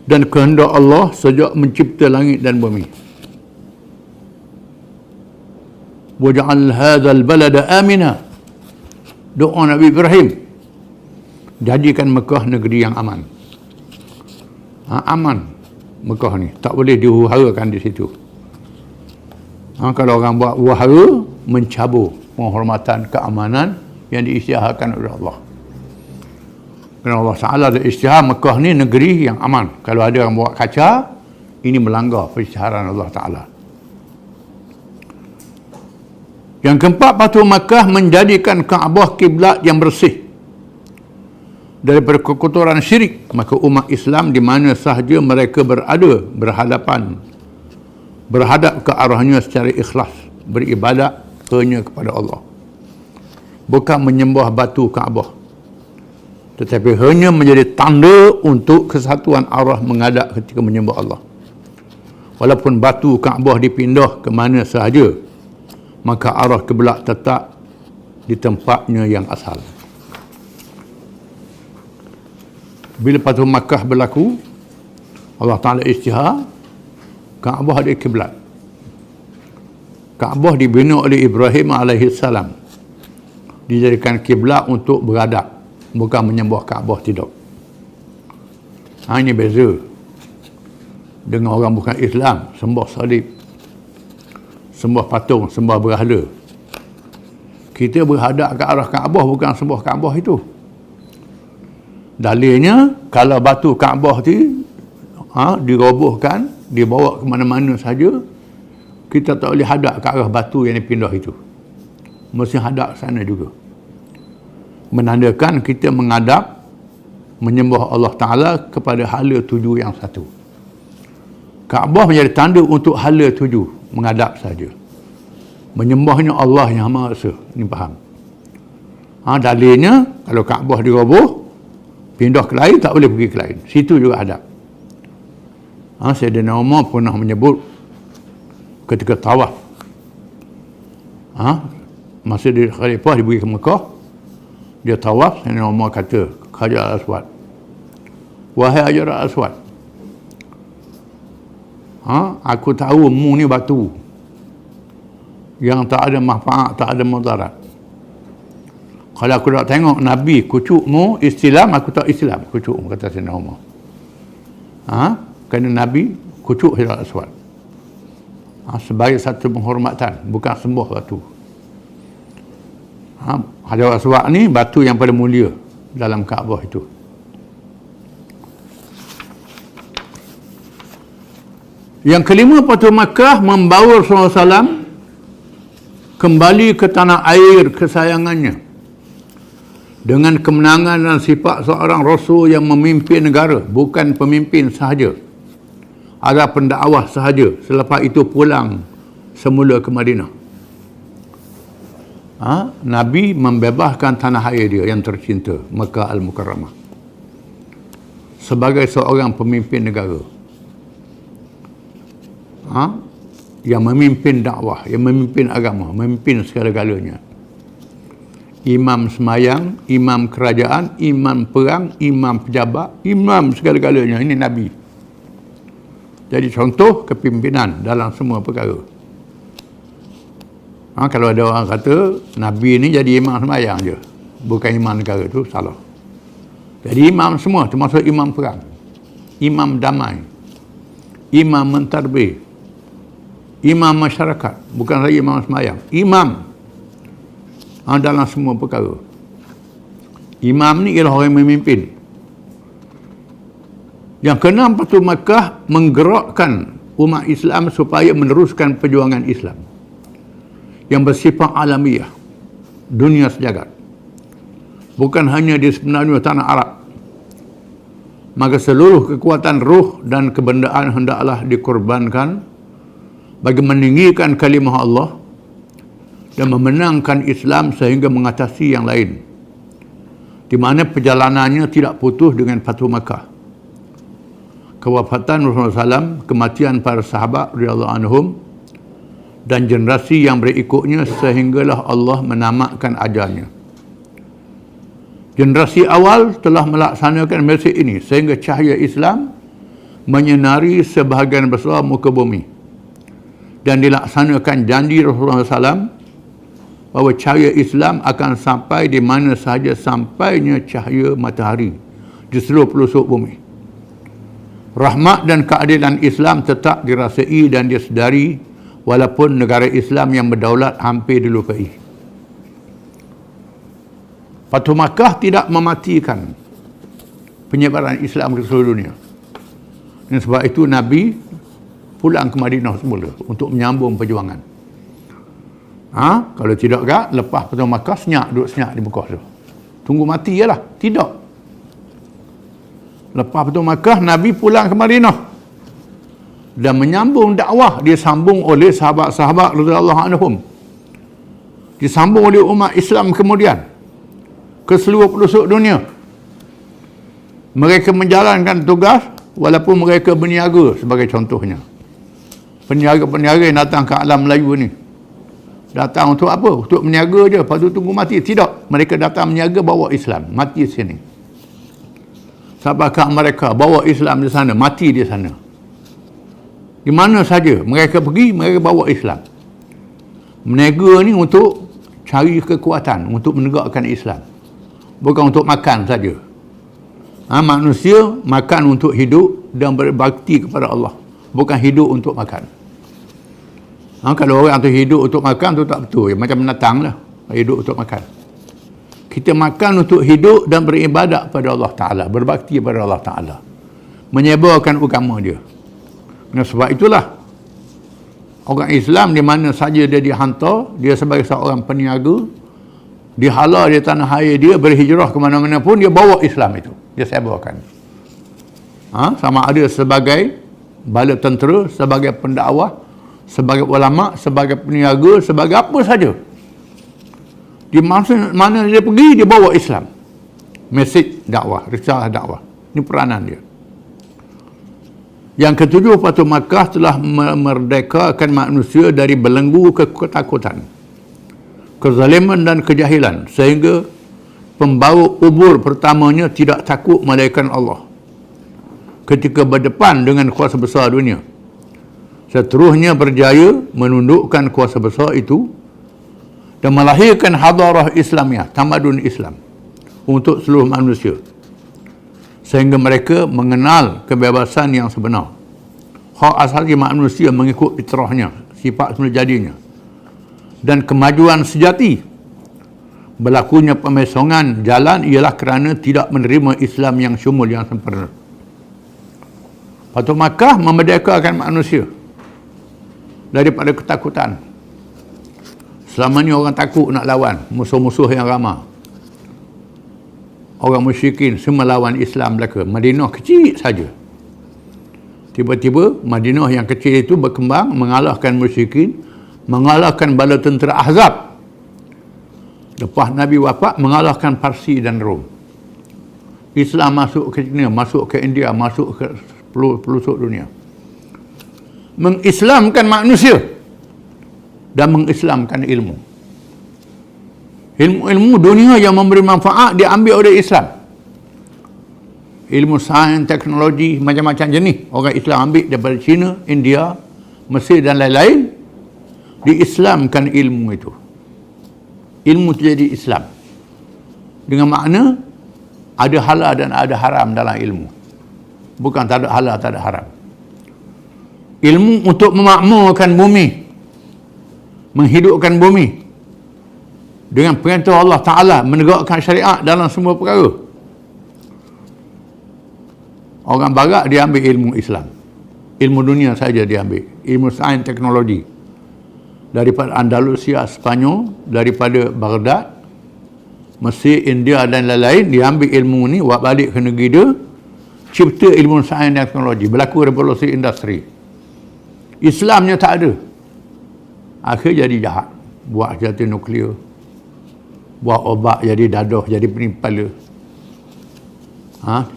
dan kehendak Allah sejak mencipta langit dan bumi. Waj'al hadzal balada amina, doa Nabi Ibrahim, jadikan Mekah negeri yang aman. Aman Mekah ni, tak boleh dihuru-harakan di situ. Kalau orang buat huru-hara, mencabur penghormatan keamanan yang diisytiharkan oleh Allah. Kerana Allah Ta'ala ada isytihar Mekah ni negeri yang aman. Kalau ada orang buat kacau, ini melanggar perisytiharan Allah Ta'ala. Yang keempat, Fathu Makkah menjadikan Kaabah kiblat yang bersih daripada kekotoran syirik. Maka umat Islam di mana sahaja mereka berada, berhadap ke arahnya secara ikhlas, beribadat hanya kepada Allah, bukan menyembah batu Kaabah, tetapi hanya menjadi tanda untuk kesatuan arah menghadap ketika menyembah Allah. Walaupun batu Kaabah dipindah ke mana sahaja, maka arah kiblat tetap di tempatnya yang asal. Bila Fathu Makkah berlaku, Allah Ta'ala isytihar Kaabah ada kiblat. Kaabah dibina oleh Ibrahim AS, dijadikan kiblat untuk beradab, bukan menyembah Kaabah, tidak. Ini beza dengan orang bukan Islam, sembah salib, sembah patung, sembah berhala. Kita berhadap ke arah Kaabah, bukan sembah Kaabah itu. Dalilnya, kalau batu Kaabah tu dirobohkan, dibawa ke mana-mana saja, kita tak boleh hadap ke arah batu yang dipindah itu. Mesti hadap sana juga. Menandakan kita menghadap, menyembah Allah Ta'ala kepada hala tuju yang satu. Kaabah menjadi tanda untuk hala tuju, menghadap saja. Menyembahnya Allah yang Maha Esa. Ini faham? Dalilnya, kalau Kaabah diroboh, pindah ke lain, tak boleh pergi ke lain. Situ juga hadap. Sayyidina Umar pernah menyebut ketika tawaf, masa dia khalifah, dia pergi ke Mekah, dia tawaf, Sayyidina Umar kata Hajar al-Aswad, wahai Hajar al-Aswad, aku tahu mu ni batu yang tak ada manfaat, tak ada mudarat. Kalau aku tak tengok Nabi kucukmu istilam, aku tak Islam kucukmu, kata Sayyidina Umar. Kerana Nabi kucuk Hajar al-Aswad sebagai satu penghormatan, bukan sembah batu. Hajar al-Aswad ni batu yang paling mulia dalam Kaabah itu. Yang kelima, Fathu Makkah membawa Rasulullah SAW kembali ke tanah air kesayangannya dengan kemenangan dan sifat seorang Rasul yang memimpin negara, bukan pemimpin sahaja, ada pendakwah sahaja. Selepas itu pulang semula ke Madinah. Nabi membebaskan tanah air dia yang tercinta, Makkah Al-Mukarramah, sebagai seorang pemimpin negara, yang memimpin dakwah, yang memimpin agama, memimpin segala-galanya. Imam semayang, imam kerajaan, imam perang, imam pejabat, imam segala-galanya. Ini Nabi. Jadi contoh kepimpinan dalam semua perkara. Kalau ada orang kata Nabi ni jadi imam semayang je, bukan imam negara, tu salah. Jadi imam semua, termasuk imam perang, imam damai, imam mentadbir, imam masyarakat, bukan saja imam semayang, imam dalam semua perkara. Imam ni ialah orang yang memimpin. Yang keenam, Fathu Makkah menggerakkan umat Islam supaya meneruskan perjuangan Islam yang bersifat alamiah, dunia sejagat, bukan hanya di sebenarnya tanah Arab. Maka seluruh kekuatan ruh dan kebendaan hendaklah dikorbankan bagi meninggikan kalimah Allah dan memenangkan Islam sehingga mengatasi yang lain, di mana perjalanannya tidak putus dengan Fathu Makkah. Kewafatan Rasulullah SAW, kematian para sahabat radhiyallahu anhum, dan generasi yang berikutnya sehinggalah Allah menamatkan ajalnya. Generasi awal telah melaksanakan misi ini sehingga cahaya Islam menyinari sebahagian besar muka bumi, dan dilaksanakan janji Rasulullah SAW bahawa cahaya Islam akan sampai di mana sahaja sampainya cahaya matahari di seluruh pelosok bumi. Rahmat dan keadilan Islam tetap dirasai dan disedari walaupun negara Islam yang berdaulat hampir dilupai. Fathu Makkah tidak mematikan penyebaran Islam ke seluruh dunia. Dan sebab itu Nabi pulang ke Madinah semula untuk menyambung perjuangan. Kalau tidak kan, lepas Fathu Makkah duduk senyap di Mekah tu. Tunggu mati je lah. Tidak. Lepas Fathu Makkah, Nabi pulang ke Madinah dan menyambung dakwah. Dia sambung oleh sahabat-sahabat radhiyallahu anhum. Disambung oleh umat Islam kemudian ke seluruh pelosok dunia. Mereka menjalankan tugas walaupun mereka berniaga, sebagai contohnya. Peniaga-peniaga yang datang ke alam Melayu ni, datang untuk apa? Untuk meniaga je, lepas tu tunggu mati. Tidak. Mereka datang meniaga bawa Islam, mati sini. Sahabat mereka bawa Islam di sana, mati di sana. Di mana saja mereka pergi, mereka bawa Islam. Meniaga ni untuk cari kekuatan, untuk menegakkan Islam. Bukan untuk makan saja. Manusia makan untuk hidup dan berbakti kepada Allah, bukan hidup untuk makan. Kalau orang tu hidup untuk makan tu tak betul. Macam binatang lah, hidup untuk makan. Kita makan untuk hidup dan beribadat pada Allah Ta'ala, berbakti pada Allah Ta'ala, menyebarkan agama dia. Dan sebab itulah orang Islam di mana saja dia dihantar, dia sebagai seorang peniaga, dihala di tanah air dia, berhijrah ke mana-mana pun, dia bawa Islam itu, dia sebarkan. Sama ada sebagai bala tentera, sebagai pendakwah, sebagai ulama, sebagai peniaga, sebagai apa saja. Di mana dia pergi, dia bawa Islam. Mesej dakwah, risalah dakwah. Ini peranan dia. Yang ketujuh, Fathu Makkah telah memerdekakan manusia dari belenggu ketakutan, kezaliman dan kejahilan, sehingga pembawa ubur pertamanya tidak takut melainkan Allah ketika berdepan dengan kuasa besar dunia. Seterusnya berjaya menundukkan kuasa besar itu dan melahirkan hadarah Islamiah, tamadun Islam untuk seluruh manusia, sehingga mereka mengenal kebebasan yang sebenar, hak asasi manusia mengikut fitrahnya, sifat semula jadinya, dan kemajuan sejati. Berlakunya pemesongan jalan ialah kerana tidak menerima Islam yang syumul, yang sempurna. Fathu Makkah memerdekakan manusia daripada ketakutan. Selama ni orang takut nak lawan musuh-musuh yang ramai. Orang musyrikin semua lawan Islam belaka. Madinah kecil saja. Tiba-tiba Madinah yang kecil itu berkembang, mengalahkan musyrikin, mengalahkan bala tentera Ahzab. Lepas Nabi wafat, mengalahkan Parsi dan Rom. Islam masuk ke China, masuk ke India, masuk ke pelosok dunia. Mengislamkan manusia dan mengislamkan ilmu. Ilmu dunia yang memberi manfaat diambil oleh Islam. Ilmu sains, teknologi, macam-macam jenis orang Islam ambil daripada China, India, Mesir dan lain-lain. Diislamkan ilmu itu. Ilmu itu jadi Islam. Dengan makna ada halal dan ada haram dalam ilmu. Bukan tak ada halal, tak ada haram. Ilmu untuk memakmurkan bumi, menghidupkan bumi dengan perintah Allah Ta'ala, menegakkan syariat dalam semua perkara. Orang barat dia ambil ilmu Islam, ilmu dunia saja dia ambil, ilmu sains teknologi daripada Andalusia, Spanyol, daripada Baghdad, Mesir, India dan lain-lain. Dia ambil ilmu ni, buat balik ke negeri dia, cipta ilmu sains dan teknologi, berlaku revolusi industri. Islamnya tak ada. Akhir jadi jahat, buat senjata nuklear, buat obat jadi dadah, jadi penimpala.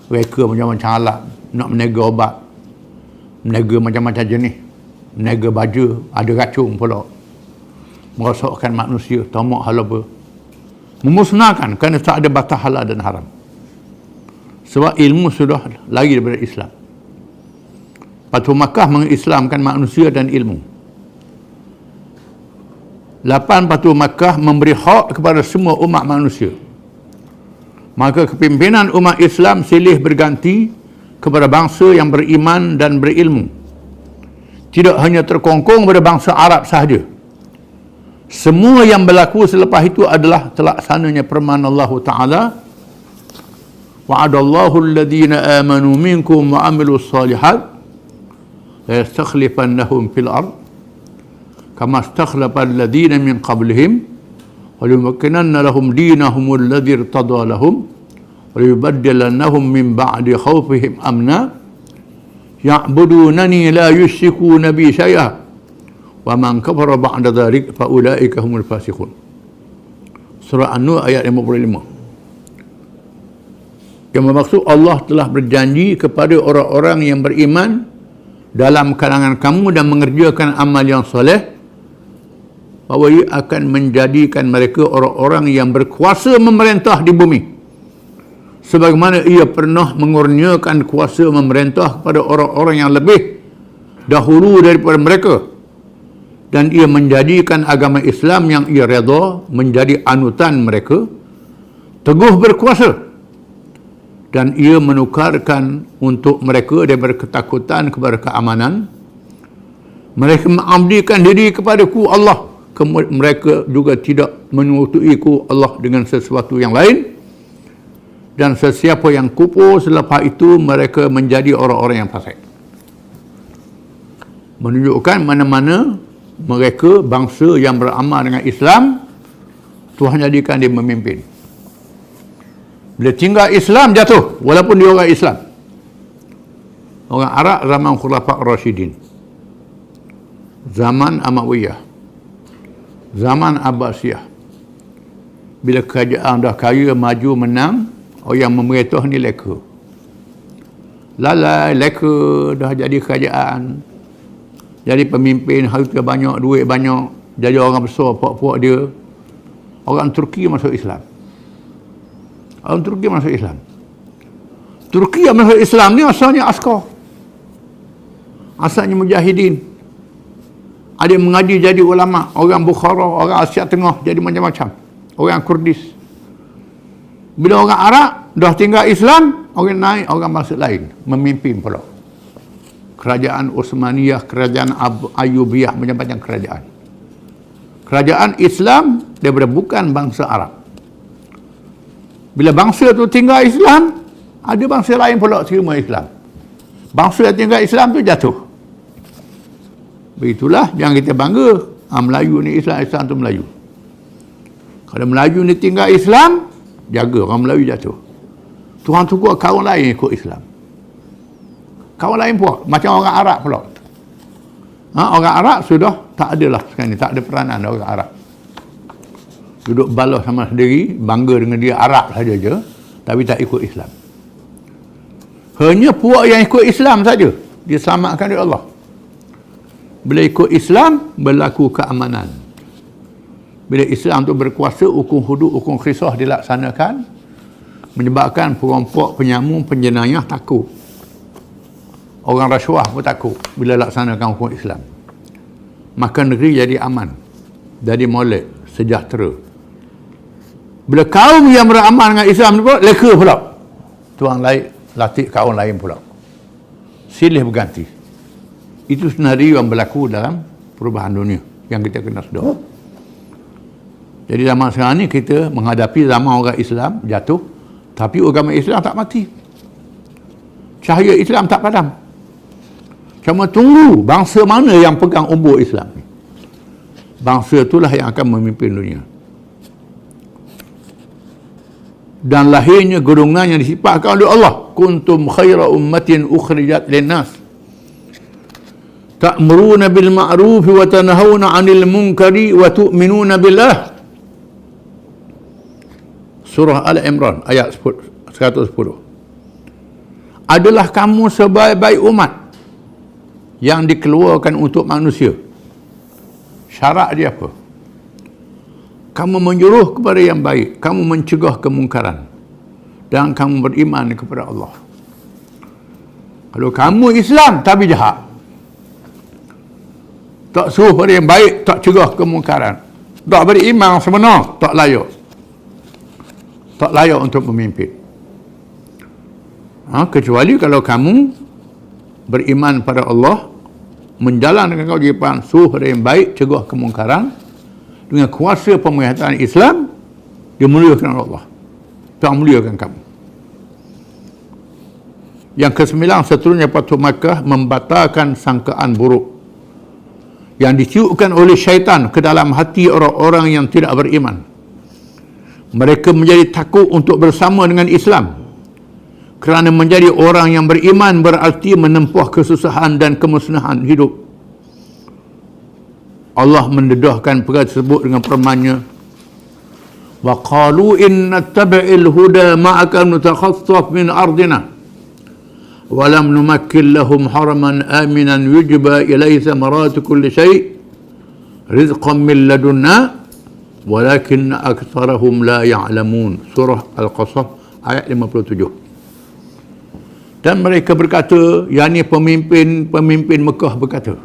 Reka macam-macam alat nak menega obat, menega macam-macam jenis, menega baju, ada racun pula. merosakkan manusia, tamak halaba, memusnahkan kerana tak ada batas halal dan haram. Sebab ilmu sudah lari daripada Islam. Fatu Makkah mengislamkan manusia dan ilmu. 8 Fatu Makkah memberi hak kepada semua umat manusia. Maka kepimpinan umat Islam silih berganti kepada bangsa yang beriman dan berilmu. Tidak hanya terkongkong pada bangsa Arab sahaja. Semua yang berlaku selepas itu adalah terlaksananya firman Allah Ta'ala, wa'adallahu alladhina amanu minkum wa amilus salihat la yastakhlifannahum fil ard kama istakhlafa alladhina min qablihim wa liyumakkinanna lahum dinahum alladhi irtada lahum wa liyubaddilannahum min ba'di khawfihim amna ya'budunani la yusyrikuna bi syai'a wa man kafara ba'da dzalik fa ulaika humul fasiqun. Surah An-Nur ayat 55. Yang bermaksud Allah telah berjanji kepada orang-orang yang beriman dalam kalangan kamu dan mengerjakan amal yang soleh, bahawa ia akan menjadikan mereka orang-orang yang berkuasa memerintah di bumi, sebagaimana ia pernah mengurniakan kuasa memerintah kepada orang-orang yang lebih dahulu daripada mereka, dan ia menjadikan agama Islam yang ia redha menjadi anutan mereka, teguh berkuasa, dan ia menukarkan untuk mereka daripada ketakutan kepada keamanan. Mereka mengabdikan diri kepadaku Allah, mereka juga tidak menyekutuiku Allah dengan sesuatu yang lain, dan sesiapa yang kufur selepas itu mereka menjadi orang-orang yang fasik. Menunjukkan mana-mana mereka bangsa yang beramal dengan Islam, Tuhan jadikan dia memimpin. Bila tinggal Islam jatuh, walaupun dia orang Islam. Orang Arab zaman Khulafa' Rashidin, zaman Umayyah, zaman Abbasiyah. Bila kerajaan dah kaya, maju, menang, orang yang memerintah ni leka. Lalai, leka, dah jadi kerajaan, jadi pemimpin, harta banyak, duit banyak, jadi orang besar, puak-puak dia. Orang Turki masuk Islam. Orang Turki masuk Islam. Turki yang masuk Islam ni asalnya askar, asalnya mujahidin. Ada yang mengaji jadi ulama, orang Bukhara, orang Asia Tengah, jadi macam-macam, orang Kurdis. Bila orang Arab dah tinggal Islam, orang naik, orang masuk lain, memimpin pula. Kerajaan Uthmaniyah, kerajaan Ayyubiyah, macam-macam kerajaan. Kerajaan Islam daripada bukan bangsa Arab. Bila bangsa tu tinggal Islam, ada bangsa lain pula terima Islam. Bangsa yang tinggal Islam tu jatuh. Begitulah yang kita bangga. Melayu ni Islam, Islam tu Melayu. Kalau Melayu ni tinggal Islam, jaga orang Melayu jatuh. Tuhan tukar kaum lain ikut Islam. Kaum lain pun macam orang Arab pula. Orang Arab sudah tak adalah sekarang ni, tak ada peranan orang Arab. Duduk balas sama sendiri, bangga dengan dia Arab saja je, tapi tak ikut Islam. Hanya puak yang ikut Islam saja diselamatkan oleh Allah. Bila ikut Islam, berlaku keamanan. Bila Islam tu berkuasa, hukum hudud, hukum qisas dilaksanakan, menyebabkan perampok, penyamun, penjenayah takut. Orang rasuah pun takut bila laksanakan hukum Islam. Maka negeri jadi aman, jadi molek, sejahtera. Bila kaum yang beramal dengan Islam pula, leka pula. Tuan lain, latih kaum lain pula. Silih berganti. Itu senario yang berlaku dalam perubahan dunia yang kita kena sedar. Jadi zaman sekarang ni kita menghadapi zaman orang Islam jatuh, tapi agama Islam tak mati. Cahaya Islam tak padam. Cuma tunggu bangsa mana yang pegang umbur Islam ni. Bangsa itulah yang akan memimpin dunia. Dan lahirnya golongan yang disifatkan oleh Allah, kuntum khaira ummatin ukhrijat linnas ta'muruna bil ma'ruf wa tanhauna 'anil munkari wa tu'minuna billah. Surah Al-Imran ayat 110. Adalah kamu sebaik-baik umat yang dikeluarkan untuk manusia. Syarat dia apa? kamu menyuruh kepada yang baik, kamu mencegah kemungkaran, dan kamu beriman kepada Allah. Kalau kamu Islam tapi jahat, tak suruh pada yang baik, tak cegah kemungkaran, tak beriman sebenar, tak layak untuk memimpin. Kecuali kalau kamu beriman pada Allah, menjalankan kewajipan, suruh pada yang baik, cegah kemungkaran, dengan kuasa pemerintahan Islam, dia muliakan Allah, tak muliakan kamu. Yang ke-9, seterusnya Fathu Makkah membatalkan sangkaan buruk yang ditiupkan oleh syaitan ke dalam hati orang-orang yang tidak beriman. Mereka menjadi takut untuk bersama dengan Islam, kerana menjadi orang yang beriman berarti menempuh kesusahan dan kemusnahan hidup. Allah mendedahkan perkara tersebut dengan firman-Nya, wa qalu inna tabi'il huda ma'aka nutakhassaf min ardina wa lam numakkil lahum haraman aminan yujba ilaihi thamaratu kulli syai' rizqan min ladunna walakinna aktsarahum la ya'lamun. Surah Al-Qasas ayat 57. Dan mereka berkata, yakni pemimpin Mekah berkata,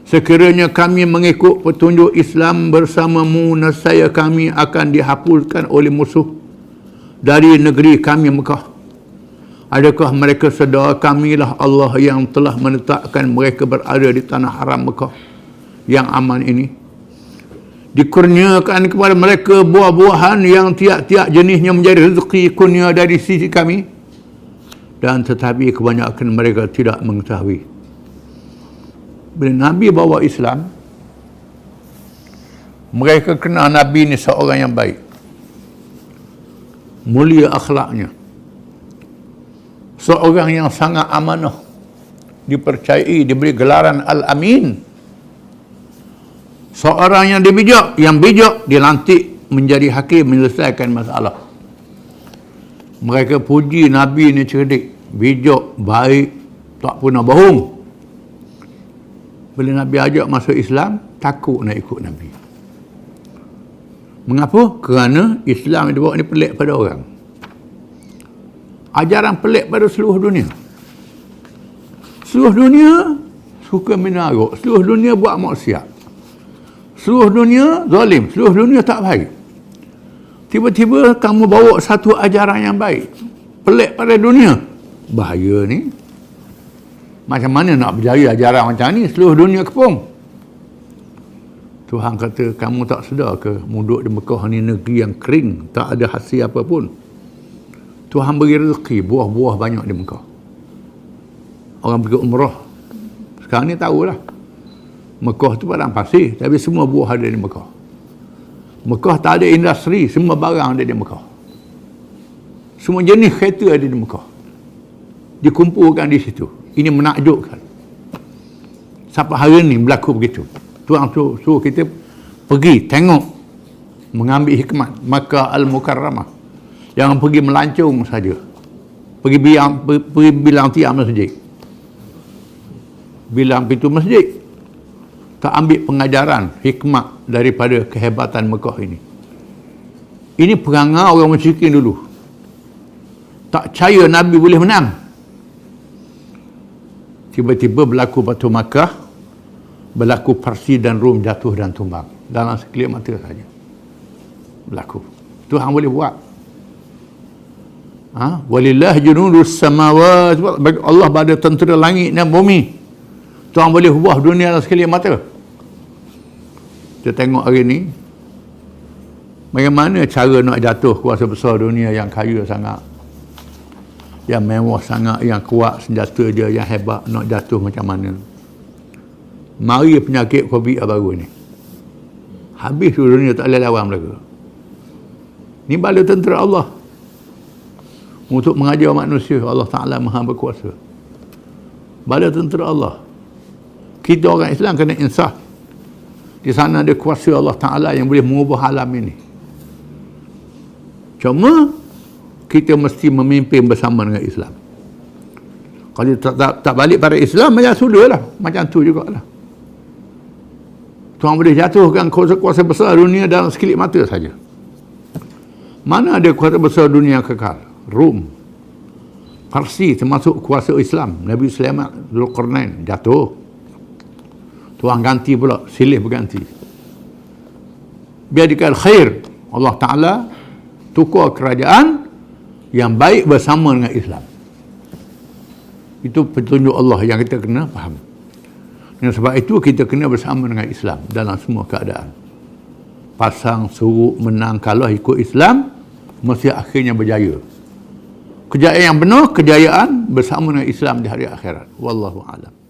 sekiranya kami mengikut petunjuk Islam bersamamu, nescaya kami akan dihapuskan oleh musuh dari negeri kami Mekah. Adakah mereka sedar kamilah Allah yang telah menetapkan mereka berada di tanah haram Mekah yang aman ini? Dikurniakan kepada mereka buah-buahan yang tiap-tiap jenisnya menjadi rezeki kurnia dari sisi kami, dan tetapi kebanyakan mereka tidak mengetahui. Bila Nabi bawa Islam, mereka kenal Nabi ni seorang yang baik, mulia akhlaknya, seorang yang sangat amanah, dipercayai, diberi gelaran Al-Amin, seorang yang bijak, dilantik menjadi hakim, menyelesaikan masalah. Mereka puji Nabi ni cerdik, bijak, baik, tak pernah bohong. Bila Nabi ajak masuk Islam, takut nak ikut Nabi. Mengapa? Kerana Islam yang dibawa ni pelik pada orang. Ajaran pelik pada seluruh dunia. Seluruh dunia suka minaruk, seluruh dunia buat maksiat, seluruh dunia zalim, seluruh dunia tak baik. Tiba-tiba kamu bawa satu ajaran yang baik, pelik pada dunia. Bahaya ni. Macam mana nak berjaya ajaran macam ni? Seluruh dunia kepung. Tuhan kata, kamu tak sedar ke duduk di Mekah ni negeri yang kering, tak ada hasil apa pun. Tuhan beri rezeki, buah-buah banyak di Mekah. Orang pergi umrah sekarang ni tahulah, Mekah tu padang pasir, tapi semua buah ada di Mekah. Mekah tak ada industri, semua barang ada di Mekah. Semua jenis kereta ada di Mekah, dikumpulkan di situ. Ini menakjubkan. Sampai hari ni berlaku begitu. Tuhan suruh kita pergi tengok, mengambil hikmat Makkah Al-Mukarramah. Jangan pergi melancong saja, pergi bilang tiap masjid, bilang pintu masjid, tak ambil pengajaran hikmat daripada kehebatan Mekah ini. Ini perangai orang musyrikin dulu, tak percaya Nabi boleh menang. Tiba-tiba berlaku Fathu Makkah, berlaku Parsi dan Rom jatuh dan tumbang dalam sekelip mata saja. Berlaku. Tuhan boleh buat. Walillah junudus samawat, bagi Allah pada tentera langit dan bumi. Tuhan boleh ubah dunia dalam sekeliling mata. Kita tengok hari ni, bagaimana cara nak jatuh kuasa besar dunia yang kaya sangat, yang mewah sangat, yang kuat senjata dia, yang hebat, nak jatuh macam mana. Mari penyakit COVID baru ni, habis dunia, tak boleh lawan mereka. Ni bala tentera Allah untuk mengajar manusia. Allah Ta'ala Maha Berkuasa. Bala tentera Allah. Kita orang Islam kena insaf. Di sana ada kuasa Allah Ta'ala yang boleh mengubah alam ini. Cuma kita mesti memimpin bersama dengan Islam. Kalau tak balik pada Islam, macam sudahlah, macam tu jugalah. Tuhan boleh jatuhkan kuasa-kuasa besar dunia dalam sekelip mata saja. Mana ada kuasa besar dunia kekal? Rom, Parsi, termasuk kuasa Islam. Nabi Sulaiman, Zulkarnain jatuh. Tuhan ganti pula, silih berganti. Biadikal khair, Allah Ta'ala tukar kerajaan yang baik bersama dengan Islam. Itu petunjuk Allah yang kita kena faham. Dan sebab itu kita kena bersama dengan Islam dalam semua keadaan. Pasang, surut, menang, kalah ikut Islam, mesti akhirnya berjaya. Kejayaan yang benar, kejayaan bersama dengan Islam di hari akhirat. Wallahu a'lam.